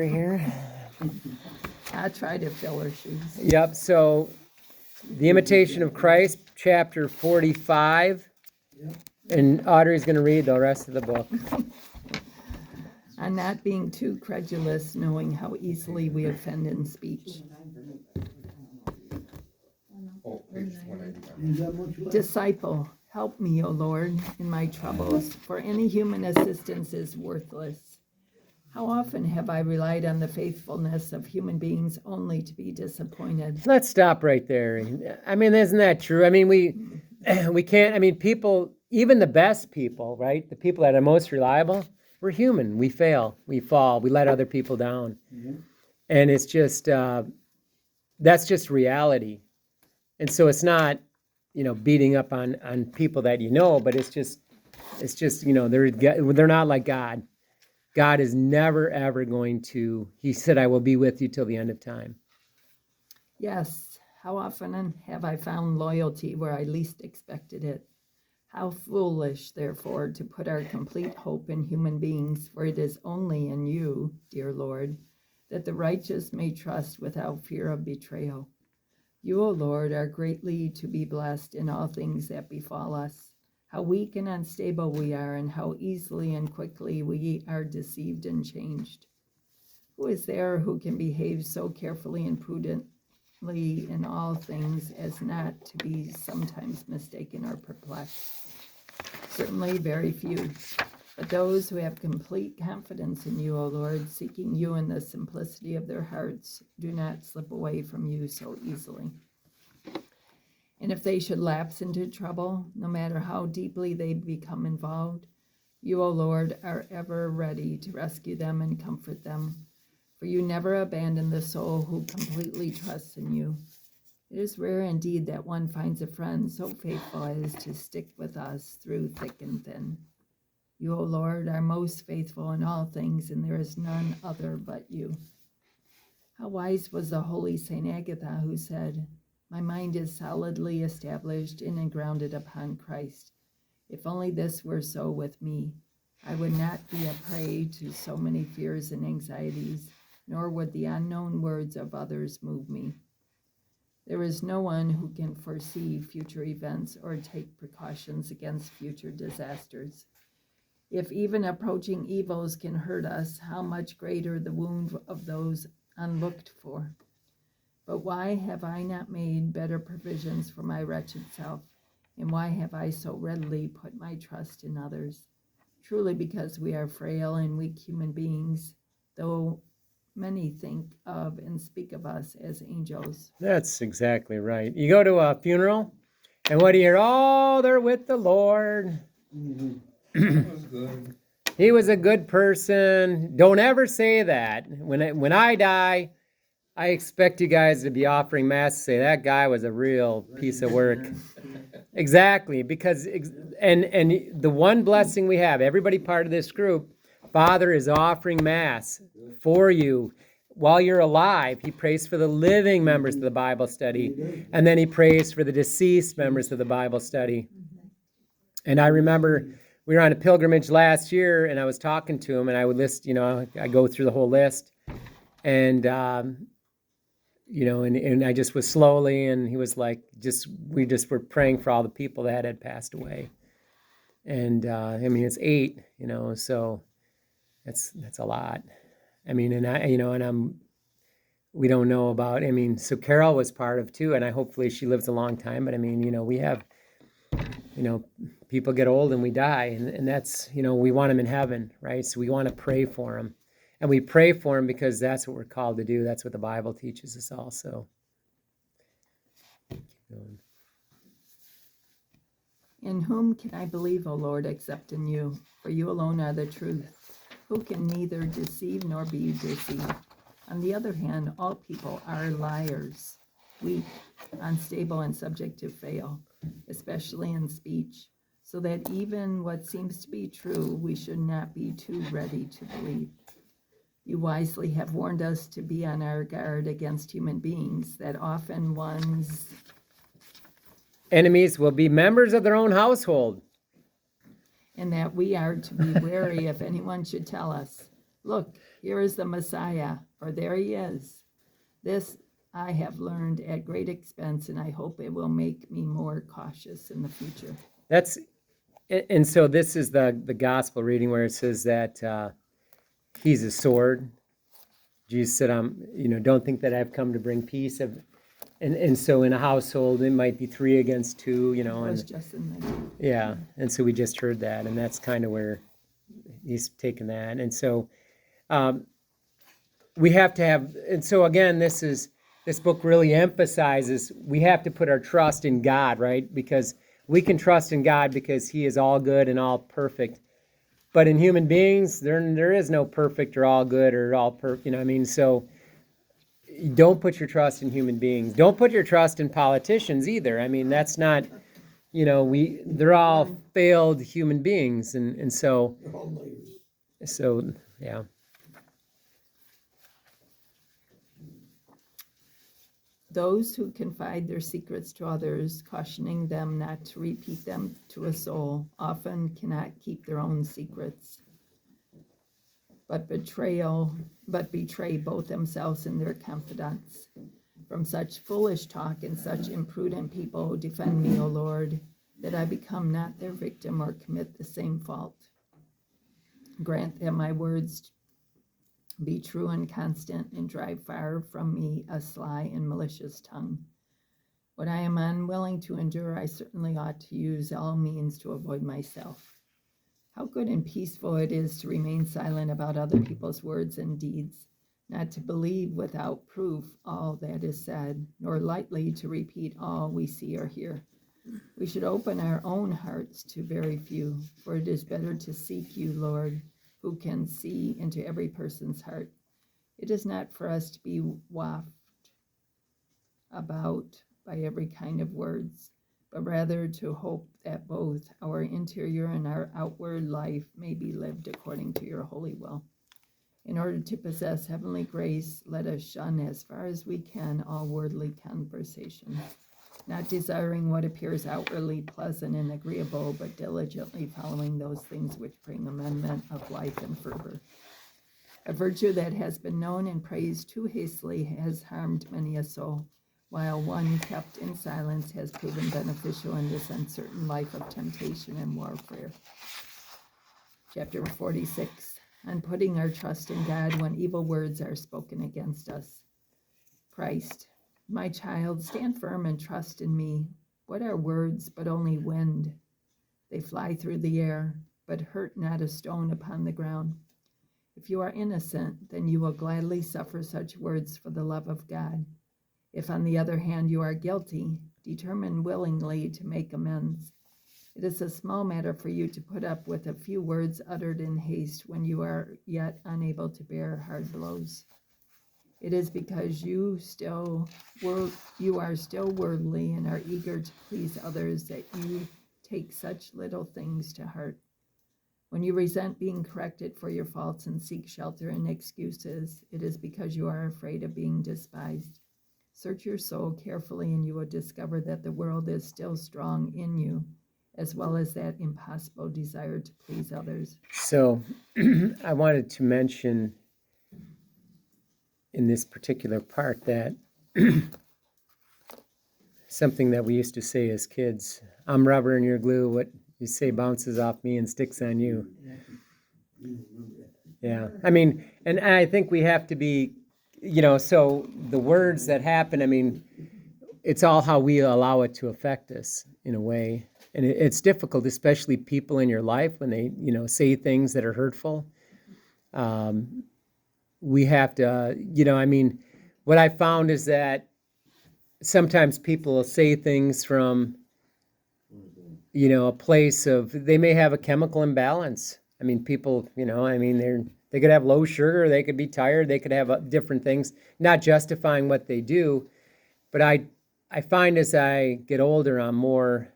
Here. I try to fill her shoes. Yep, so the Imitation of Christ, chapter 45. And Audrey's going to read the rest of the book. On not being too credulous, knowing how easily we offend in speech. Disciple, help me, O Lord, in my troubles, for any human assistance is worthless. How often have I relied on the faithfulness of human beings only to be disappointed? Let's stop right there. I mean, isn't that true? I mean, we can't, I mean, people, even the best people, right? The people that are most reliable, we're human. We fail, we fall, we let other people down. Mm-hmm. And it's just, that's just reality. And so it's not, beating up on people that but it's just, they're not like God. God is never, ever going to, he said, I will be with you till the end of time. Yes, how often have I found loyalty where I least expected it? How foolish, therefore, to put our complete hope in human beings, for it is only in you, dear Lord, that the righteous may trust without fear of betrayal. You, O Lord, are greatly to be blessed in all things that befall us. How weak and unstable we are, and how easily and quickly we are deceived and changed. Who is there who can behave so carefully and prudently in all things as not to be sometimes mistaken or perplexed? Certainly very few. But those who have complete confidence in you, O Lord, seeking you in the simplicity of their hearts, do not slip away from you so easily. And if they should lapse into trouble, no matter how deeply they become involved, you, O Lord, are ever ready to rescue them and comfort them, for you never abandon the soul who completely trusts in you. It is rare indeed that one finds a friend so faithful as to stick with us through thick and thin. You, O Lord, are most faithful in all things, and there is none other but you. How wise was the holy Saint Agatha, who said, my mind is solidly established in and grounded upon Christ. If only this were so with me, I would not be a prey to so many fears and anxieties, nor would the unknown words of others move me. There is no one who can foresee future events or take precautions against future disasters. If even approaching evils can hurt us, how much greater the wound of those unlooked for. But why have I not made better provisions for my wretched self? And why have I so readily put my trust in others? Truly because we are frail and weak human beings, though many think of and speak of us as angels. That's exactly right. You go to a funeral, and what do you hear? Oh, they're with the Lord. Good. He was a good person. Don't ever say that. When I die, I expect you guys to be offering mass to say that guy was a real piece of work. Exactly, because and the one blessing we have, everybody part of this group, Father is offering mass for you while you're alive. He prays for the living members of the Bible study, and then he prays for the deceased members of the Bible study. And I remember we were on a pilgrimage last year, and I was talking to him, and I would list, I go through the whole list, and and I just was slowly, and he was like, we just were praying for all the people that had passed away. And it's 8, so that's a lot. We don't know about, so Carol was part of too, and hopefully she lives a long time, but we have, people get old and we die, and that's, we want them in heaven, right? So we want to pray for them. And we pray for them because that's what we're called to do. That's what the Bible teaches us also. In whom can I believe, O Lord, except in you? For you alone are the truth, who can neither deceive nor be deceived. On the other hand, all people are liars, weak, unstable, and subject to fail, especially in speech, so that even what seems to be true, we should not be too ready to believe. You wisely have warned us to be on our guard against human beings, that often one's enemies will be members of their own household. And that we are to be wary if anyone should tell us, look, Here is the Messiah, or there he is. This I have learned at great expense, and I hope it will make me more cautious in the future. And so this is the gospel reading where it says that he's a sword. Jesus said, don't think that I've come to bring peace. And so in a household, it might be 3 against 2, It was just in the yeah. And so we just heard that, and that's kind of where he's taken that. And so we have to have, and so again, this book really emphasizes we have to put our trust in God, right? Because we can trust in God because he is all good and all perfect. But in human beings, there is no perfect or all good or all perfect, so don't put your trust in human beings. Don't put your trust in politicians either. That's not, they're all failed human beings. And so, yeah. Those who confide their secrets to others, cautioning them not to repeat them to a soul, often cannot keep their own secrets, but betray both themselves and their confidants. From such foolish talk and such imprudent people, defend me, O Lord, that I become not their victim or commit the same fault. Grant that my words be true and constant, and drive far from me a sly and malicious tongue. What I am unwilling to endure, I certainly ought to use all means to avoid myself. How good and peaceful it is to remain silent about other people's words and deeds, not to believe without proof all that is said, nor lightly to repeat all we see or hear. We should open our own hearts to very few, for it is better to seek you, Lord, who can see into every person's heart. It is not for us to be wafted about by every kind of words, but rather to hope that both our interior and our outward life may be lived according to your holy will. In order to possess heavenly grace, let us shun as far as we can all worldly conversations, not desiring what appears outwardly pleasant and agreeable, but diligently following those things which bring amendment of life and fervor. A virtue that has been known and praised too hastily has harmed many a soul, while one kept in silence has proven beneficial in this uncertain life of temptation and warfare. Chapter 46, on putting our trust in God when evil words are spoken against us. Christ, my child, stand firm and trust in me. What are words but only wind? They fly through the air, but hurt not a stone upon the ground. If you are innocent, then you will gladly suffer such words for the love of God. If, on the other hand, you are guilty, determine willingly to make amends. It is a small matter for you to put up with a few words uttered in haste when you are yet unable to bear hard blows. It is because you are still worldly and are eager to please others that you take such little things to heart. When you resent being corrected for your faults and seek shelter in excuses, it is because you are afraid of being despised. Search your soul carefully, and you will discover that the world is still strong in you, as well as that impossible desire to please others. So I wanted to mention in this particular part that something that we used to say as kids, I'm rubber and you're glue, what you say bounces off me and sticks on you. Yeah, and I think we have to be, so the words that happen, it's all how we allow it to affect us in a way. And it's difficult, especially people in your life when they, say things that are hurtful. We have to, what I found is that sometimes people will say things from, a place of, they may have a chemical imbalance. People, they could have low sugar, they could be tired, they could have different things, not justifying what they do. But I find as I get older, I'm more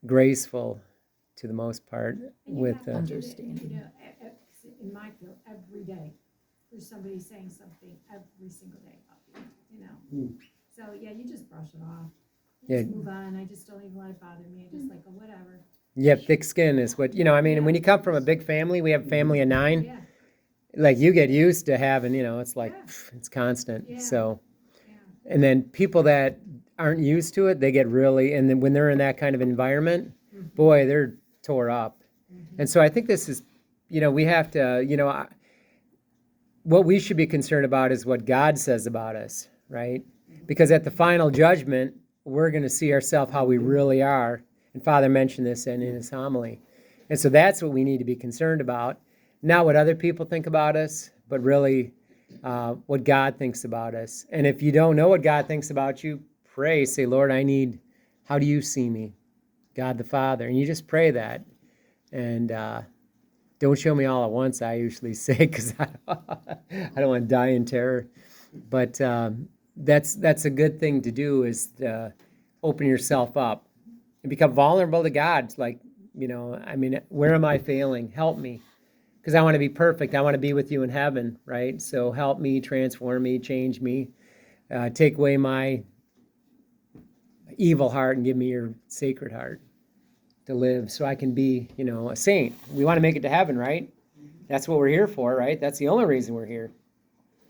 graceful to the most part with understanding. In my field, every day, there's somebody saying something every single day about you, So, yeah, you just brush it off. You just move on. I just don't even let it bother me. I just like, oh, whatever. Yeah, thick skin is what, I mean, and when you come from a big family, we have a family of 9, Yeah, like you get used to having, it's like, Yeah. it's constant. Yeah. So, yeah, and then people that aren't used to it, they get really, and then when they're in that kind of environment, boy, they're tore up. And so I think this is, we have to, what we should be concerned about is what God says about us, right? Because at the final judgment, we're going to see ourselves how we really are. And Father mentioned this in his homily. And so that's what we need to be concerned about. Not what other people think about us, but really what God thinks about us. And if you don't know what God thinks about you, pray. Say, Lord, how do you see me? God the Father. And you just pray that. And don't show me all at once, I usually say, because I don't want to die in terror. But that's a good thing to do, is to open yourself up and become vulnerable to God. It's like, where am I failing? Help me. Because I want to be perfect. I want to be with you in heaven, right? So help me, transform me, change me. Take away my evil heart and give me your sacred heart to live so I can be, a saint. We want to make it to heaven, right? That's what we're here for, right? That's the only reason we're here.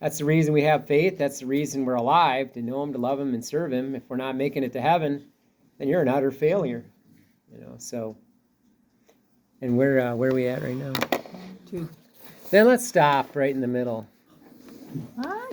That's the reason we have faith. That's the reason we're alive, to know him, to love him, and serve him. If we're not making it to heaven, then you're an utter failure, so. And where are we at right now? 2. Then let's stop right in the middle. What?